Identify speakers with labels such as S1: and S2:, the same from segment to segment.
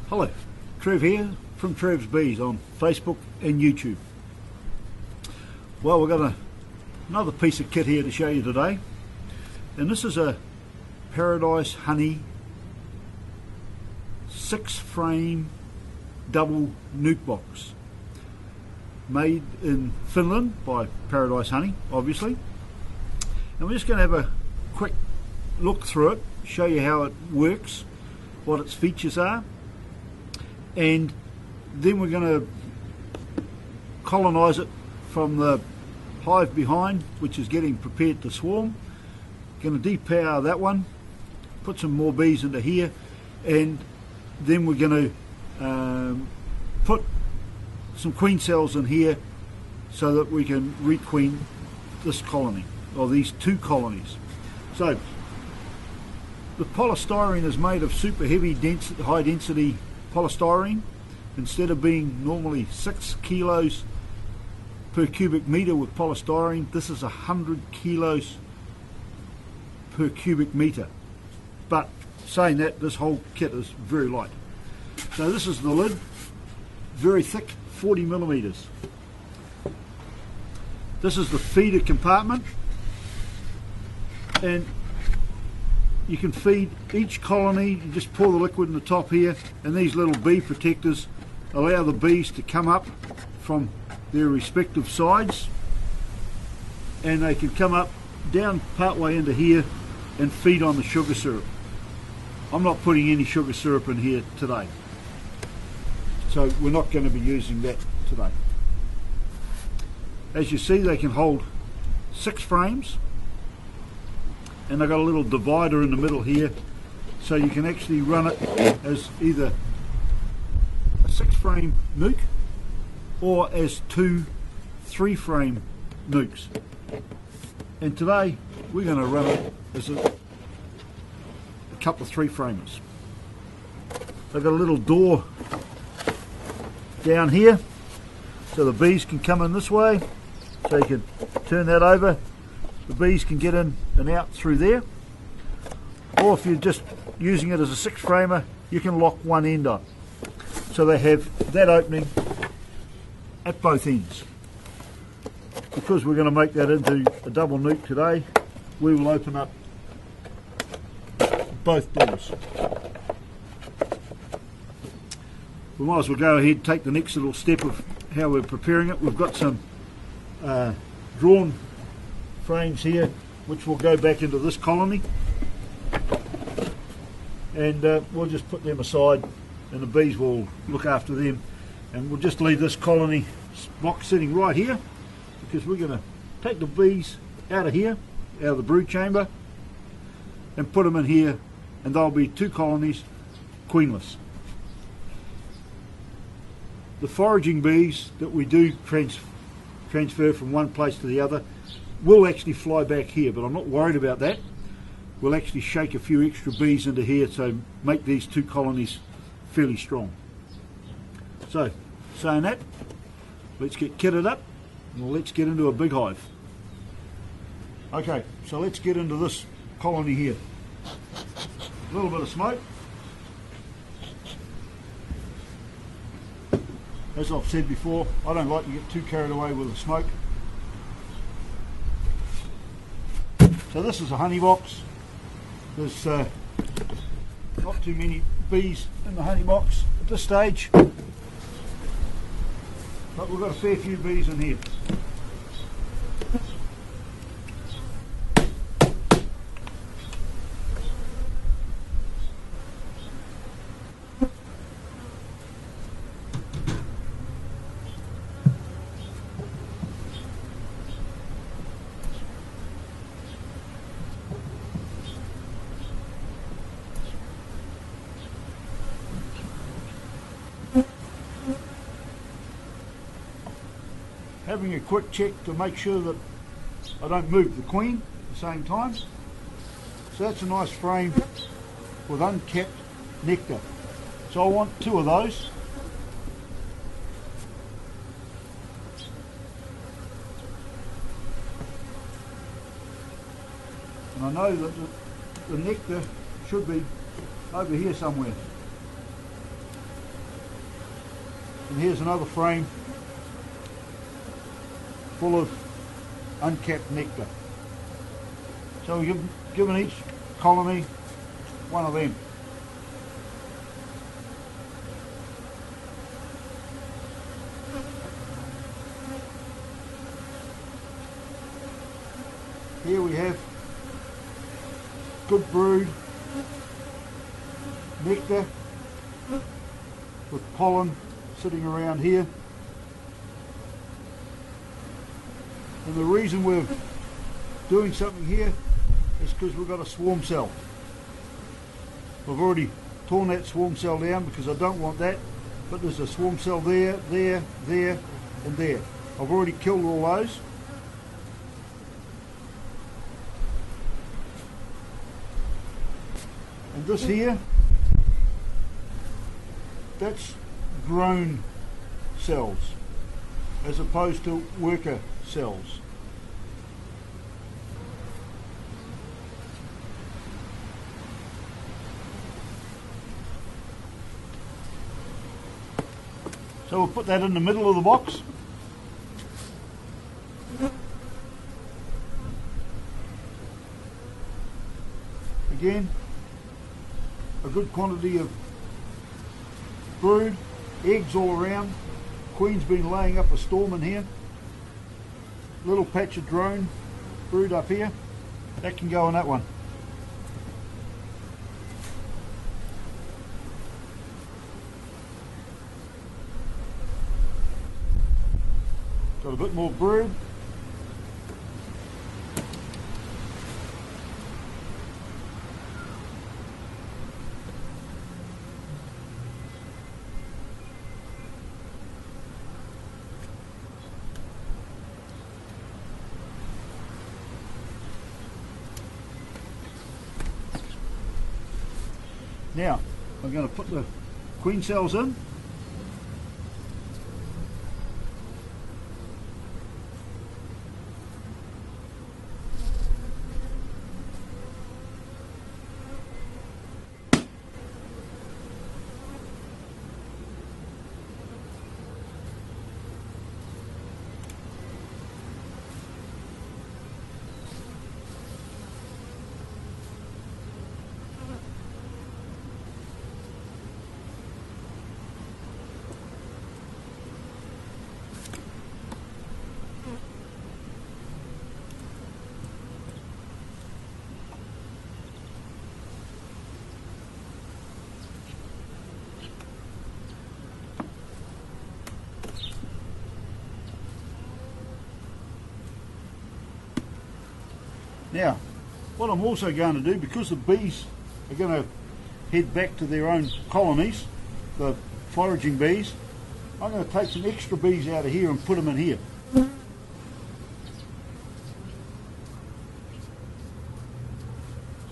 S1: Hello, Trev here from Trevs Bees on Facebook and YouTube. Well, we've got another piece of kit here to show you today, and this is a Paradise Honey 6-frame double nuke box made in Finland by Paradise Honey, obviously. And we're just going to have a quick look through it, show you how it works, what its features are, and then we're going to colonize it from the hive behind, which is getting prepared to swarm. Going to depower that one, put some more bees into here, and then we're going to put some queen cells in here so that we can requeen this colony, or these 2 colonies. So the polystyrene is made of super heavy, high density polystyrene. Instead of being normally 6 kilos per cubic meter with polystyrene, this is 100 kilos per cubic meter. But saying that, this whole kit is very light. So this is the lid, very thick, 40 millimeters. This is the feeder compartment, and you can feed each colony. You just pour the liquid in the top here, and these little bee protectors allow the bees to come up from their respective sides, and they can come up down partway into here and feed on the sugar syrup. I'm not putting any sugar syrup in here today, so we're not going to be using that today. As you see, they can hold 6 frames, and they've got a little divider in the middle here, so you can actually run it as either a 6-frame nuke or as 2 3-frame nukes. And today we're going to run it as a couple of 3-framers. They've got a little door down here so the bees can come in this way, so you can turn that over. The bees can get in and out through there, or if you're just using it as a 6-framer, you can lock one end up, so they have that opening at both ends. Because we're going to make that into a double nuke today, we will open up both doors. We might as well go ahead and take the next little step of how we're preparing it. We've got some drawn frames here which will go back into this colony, and we'll just put them aside and the bees will look after them, and we'll just leave this colony box sitting right here, because we're going to take the bees out of here, out of the brood chamber, and put them in here, and there'll be 2 colonies queenless. The foraging bees that we do transfer from one place to the other will actually fly back here, but I'm not worried about that. We'll actually shake a few extra bees into here to make these 2 colonies fairly strong. So, saying that, let's get kitted up and let's get into a big hive. Okay, so let's get into this colony here. A little bit of smoke. As I've said before, I don't like to get too carried away with the smoke. So this is a honey box. There's not too many bees in the honey box at this stage, but we've got a fair few bees in here. Having a quick check to make sure that I don't move the queen at the same time. So that's a nice frame with uncapped nectar. So I want 2 of those. And I know that the nectar should be over here somewhere. And here's another frame full of uncapped nectar. So we've given each colony one of them. Here we have good brood nectar with pollen sitting around here. And the reason we're doing something here is because we've got a swarm cell. I've already torn that swarm cell down because I don't want that, but there's a swarm cell there, there, there and there. I've already killed all those. And this here, that's grown cells as opposed to worker cells. So we'll put that in the middle of the box. Again, a good quantity of brood, eggs all around. Queen's been laying up a storm in here. Little patch of drone brood up here. That can go in that one. Got a bit more brood. Now, I'm going to put the queen cells in. Now, what I'm also going to do, because the bees are going to head back to their own colonies, the foraging bees, I'm going to take some extra bees out of here and put them in here.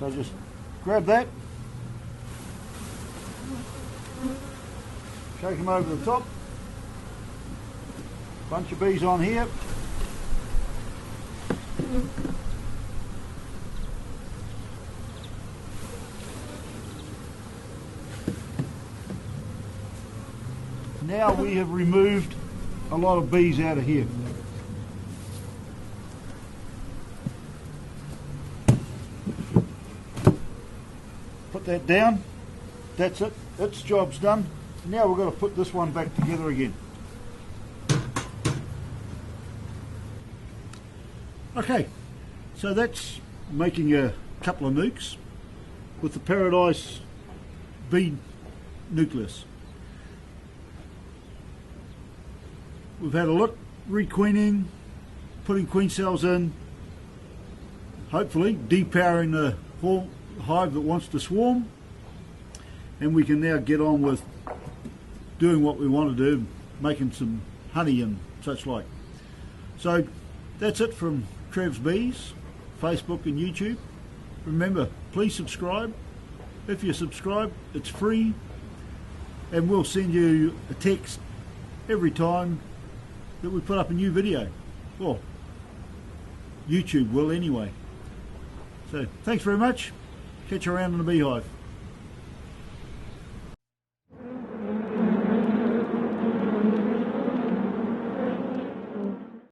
S1: So just grab that, shake them over the top, bunch of bees on here. Now we have removed a lot of bees out of here. Put that down. That's it. Its job's done. Now we've got to put this one back together again. Okay, so that's making a couple of nukes with the Paradise bee nucleus. We've had a look, requeening, putting queen cells in, hopefully depowering the whole hive that wants to swarm, and we can now get on with doing what we want to do, making some honey and such like. So that's it from Trevs Bees, Facebook and YouTube. Remember, please subscribe. If you subscribe, it's free, and we'll send you a text every time that we put up a new video. Well, YouTube will anyway. So thanks very much. Catch you around in the beehive.